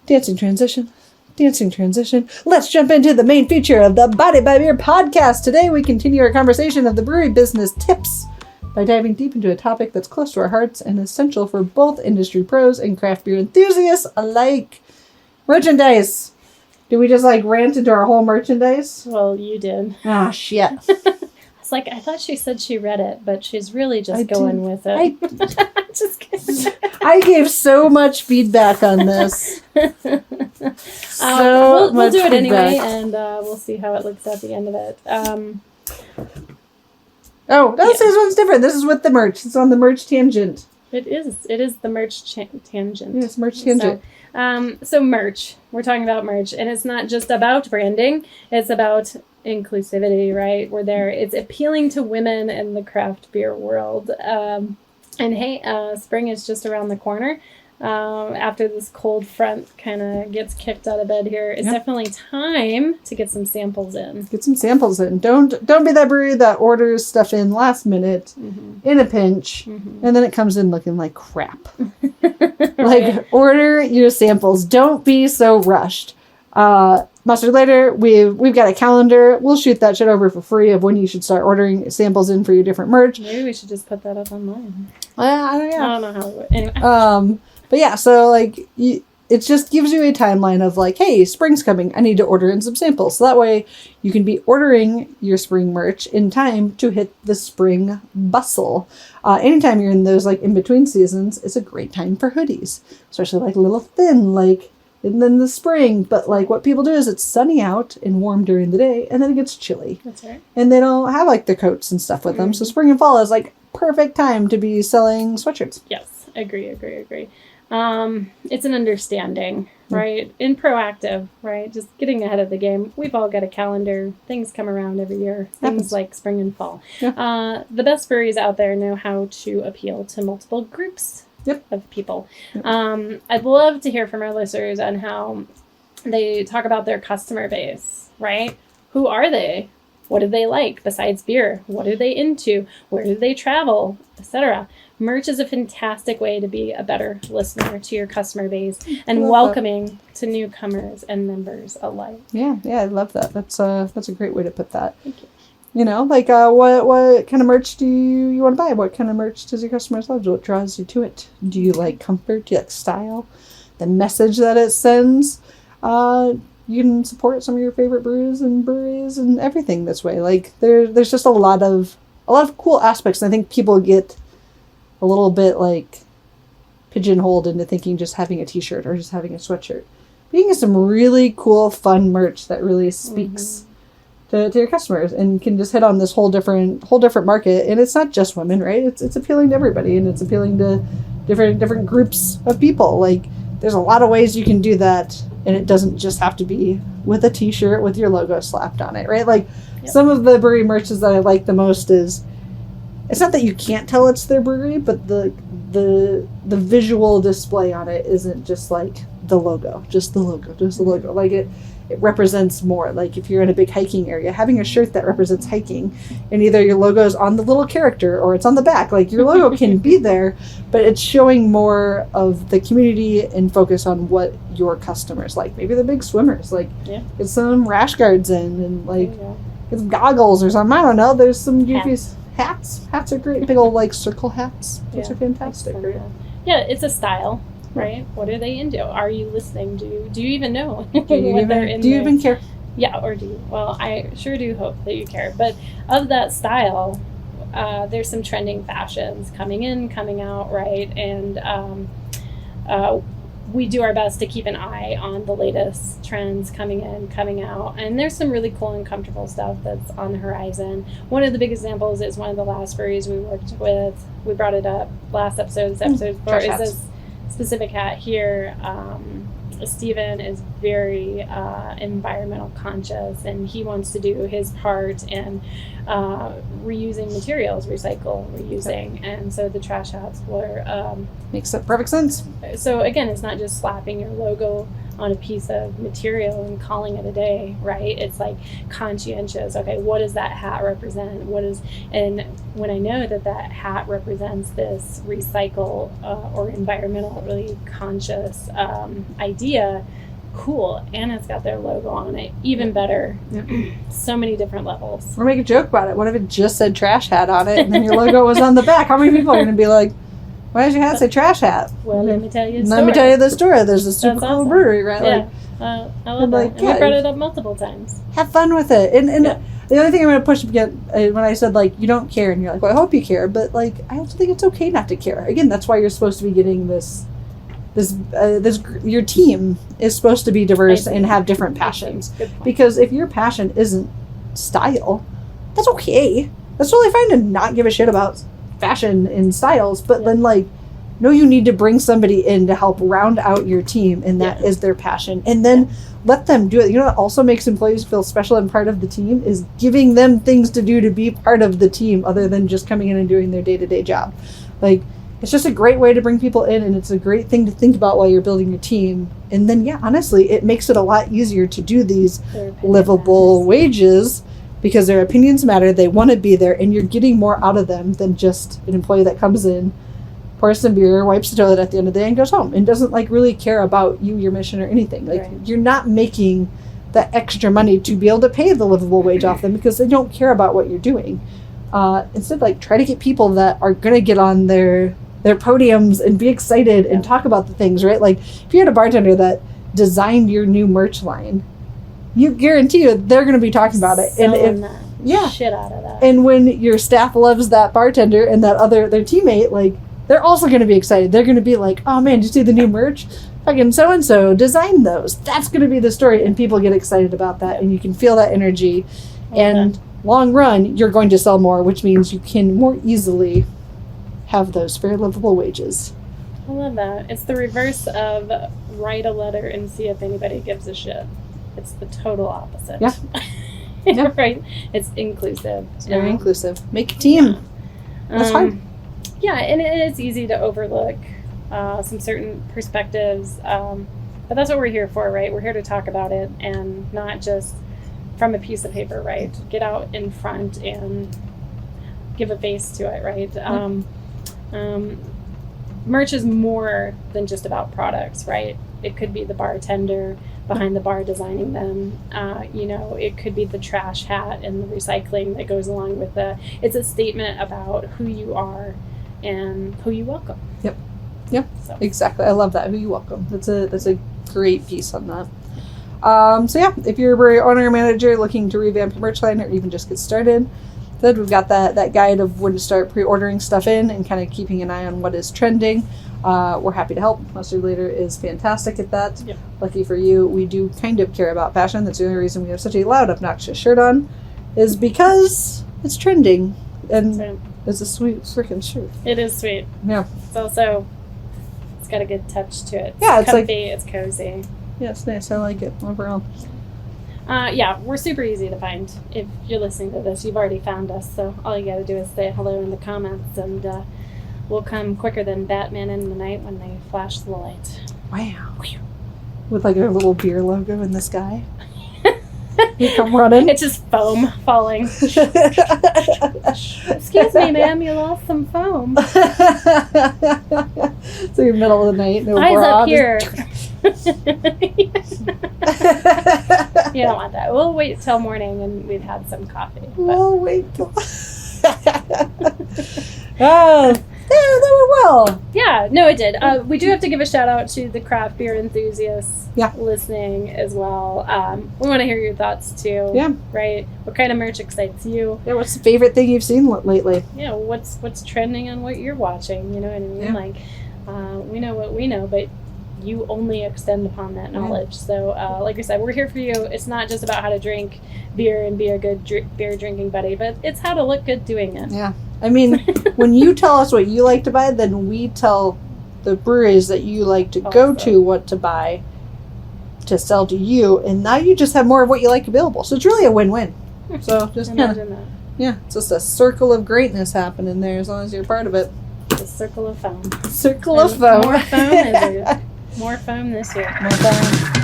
Dancing transition. Let's jump into the main feature of the Body by Beer podcast. Today we continue our conversation of the brewery business tips by diving deep into a topic that's close to our hearts and essential for both industry pros and craft beer enthusiasts alike. Merchandise. Did we just rant into our whole merchandise? Well, you did. Ah, shit. I thought she said she read it, but she's really just going with it. Just kidding. I gave so much feedback on this. We'll do it anyway, and we'll see how it looks at the end of it. This one's different. This is with the merch. It's on the merch tangent. It is the merch tangent. Yes, merch tangent. So merch. We're talking about merch, and it's not just about branding. It's about inclusivity, right? It's appealing to women in the craft beer world. And hey, spring is just around the corner. After this cold front kind of gets kicked out of bed here, it's definitely time to get some samples in. Don't be that brewery that orders stuff in last minute in a pinch, and then it comes in looking like crap. Order your samples. Don't be so rushed. Mustard Later, we've got a calendar. We'll shoot that shit over for free of when you should start ordering samples in for your different merch. Maybe we should just put that up online. I don't know how it would. Anyway. But yeah, so it just gives you a timeline of hey, spring's coming. I need to order in some samples. So that way you can be ordering your spring merch in time to hit the spring bustle. Anytime you're in those in between seasons, it's a great time for hoodies, especially little thin and then the spring. But what people do is it's sunny out and warm during the day, and then it gets chilly. That's right. And they don't have their coats and stuff with them. So spring and fall is perfect time to be selling sweatshirts. Yes, agree. It's an understanding, right? And proactive, right? Just getting ahead of the game. We've all got a calendar. Things come around every year. Things like spring and fall. Yeah. The best breweries out there know how to appeal to multiple groups of people. Yep. I'd love to hear from our listeners on how they talk about their customer base, right? Who are they? What do they like besides beer? What are they into? Where do they travel? Etc. Merch is a fantastic way to be a better listener to your customer base and welcoming to newcomers and members alike. Yeah, I love that. That's a great way to put that. Thank you. What kind of merch do you want to buy? What kind of merch does your customers love? What draws you to it? Do you like comfort? Do you like style? The message that it sends? You can support some of your favorite brews and breweries and everything this way. There's just a lot of cool aspects. And I think people get a little bit pigeonholed into thinking just having a t-shirt or just having a sweatshirt. Being some really cool, fun merch that really speaks to your customers and can just hit on this whole different market. And it's not just women, right? It's appealing to everybody, and it's appealing to different groups of people. There's a lot of ways you can do that, and it doesn't just have to be with a t-shirt with your logo slapped on it, right? Some of the brewery merches that I like the most is, it's not that you can't tell it's their brewery, but the visual display on it isn't just the logo. It represents more. If you're in a big hiking area, having a shirt that represents hiking, and either your logo is on the little character or it's on the back. Your logo can be there, but it's showing more of the community and focus on what your customers like. Maybe the big swimmers. Get some rash guards in and get some goggles or something. I don't know. There's some goofy hats. Hats are great. Big old circle hats. Those are fantastic. Yeah, it's a style. Right? What are they into? Are you listening? Do you even know what they're into? Do you even care? Yeah, or do you? Well, I sure do hope that you care. But of that style, there's some trending fashions coming in, coming out, right? And we do our best to keep an eye on the latest trends coming in, coming out. And there's some really cool and comfortable stuff that's on the horizon. One of the big examples is one of the last breweries we worked with. We brought it up last episode. This episode before is this specific hat here. Steven is very environmental conscious, and he wants to do his part in reusing materials, reusing, and so the trash hats were... Makes perfect sense. So again, it's not just slapping your logo on a piece of material and calling it a day, right? It's like conscientious. Okay, what does that hat represent? And when I know that hat represents this recycle or environmentally conscious idea, cool, and it's got their logo on it, even better. Yep. So many different levels. Or make a joke about it. What if it just said trash hat on it and then your logo was on the back? How many people are going to be like, why does your hat say trash hat? Well, let me tell you the Let story. me tell you the story. There's a super That's cool awesome. brewery, right? Yeah. Like, I love that. like, And yeah, we brought it up multiple times. have fun with it. And Yeah. the only thing I'm going to push again, when I said, like, you don't care, and you're like, well, I hope you care, but, like, I also think it's okay not to care. Again, that's why you're supposed to be getting this your team is supposed to be diverse and have different passions. Good point. Because if your passion isn't style, that's okay. That's totally fine to not give a shit about fashion and styles, but then, like, no, you need to bring somebody in to help round out your team, and that is their passion. And then let them do it. You know what also makes employees feel special and part of the team is giving them things to do to be part of the team other than just coming in and doing their day-to-day job. Like, it's just a great way to bring people in, and it's a great thing to think about while you're building your team. And then, honestly, it makes it a lot easier to do these livable wages because their opinions matter. They want to be there, and you're getting more out of them than just an employee that comes in, pours some beer, wipes the toilet at the end of the day, and goes home and doesn't, like, really care about you, your mission, or anything. Like, you're not making that extra money to be able to pay the livable wage off them because they don't care about what you're doing. Instead, like, try to get people that are going to get on their podiums and be excited and talk about the things, right? Like, if you had a bartender that designed your new merch line, you guarantee you they're going to be talking about it. Selling that shit out of that. And when your staff loves that bartender and their teammate, like, they're also going to be excited. They're going to be like, oh man, did you see the new merch? Fucking so-and-so designed those. That's going to be the story. And people get excited about that. And you can feel that energy. And long run, you're going to sell more, which means you can more easily have those fair livable wages. I love that. It's the reverse of write a letter and see if anybody gives a shit. It's the total opposite. Yeah. Right? It's inclusive. It's very inclusive. Make a team. That's hard. Yeah, and it is easy to overlook some certain perspectives. But that's what we're here for, right? We're here to talk about it and not just from a piece of paper, right? Get out in front and give a face to it, right? Merch is more than just about products, right? It could be the bartender behind the bar designing them. It could be the trash hat and the recycling that goes along with it. It's a statement about who you are and who you welcome. Yep. So. Exactly. I love that. Who you welcome. That's a great piece on that. If you're a brewery owner or manager looking to revamp your merch line or even just get started, good. We've got that guide of when to start pre-ordering stuff in and kind of keeping an eye on what is trending. We're happy to help. Mustard Later is fantastic at that. Yep. Lucky for you, we do kind of care about fashion. That's the only reason we have such a loud, obnoxious shirt on, is because it's trending. And it's a sweet freaking shirt. It is sweet. Yeah. It's also, it's got a good touch to it. Yeah, it's comfy, it's cozy. Yeah, it's nice. I like it overall. We're super easy to find. If you're listening to this, you've already found us. So all you got to do is say hello in the comments, and we'll come quicker than Batman in the night when they flash the light. Wow. With like a little beer logo in the sky. You come running. It's just foam falling. Excuse me, ma'am, you lost some foam. So you're middle of the night. No Eyes bra, up here. You don't want that. We'll wait till morning and we've had some coffee. But. We'll wait till... Oh, yeah, that went well. Yeah, no, it did. We do have to give a shout out to the craft beer enthusiasts listening as well. We want to hear your thoughts too. Yeah. Right? What kind of merch excites you? Yeah, what's the favorite thing you've seen lately? Yeah, what's trending on what you're watching? You know what I mean? Yeah. Like, we know what we know, but you only extend upon that knowledge. So, like I said, we're here for you. It's not just about how to drink beer and be a good beer drinking buddy, but it's how to look good doing it. Yeah. I mean, when you tell us what you like to buy, then we tell the breweries that you like to go to what to buy to sell to you, and now you just have more of what you like available. So it's really a win-win. So just imagine that. Yeah, it's just a circle of greatness happening there as long as you're part of it. The circle of foam. Circle of foam. More foam is more foam this year. More foam.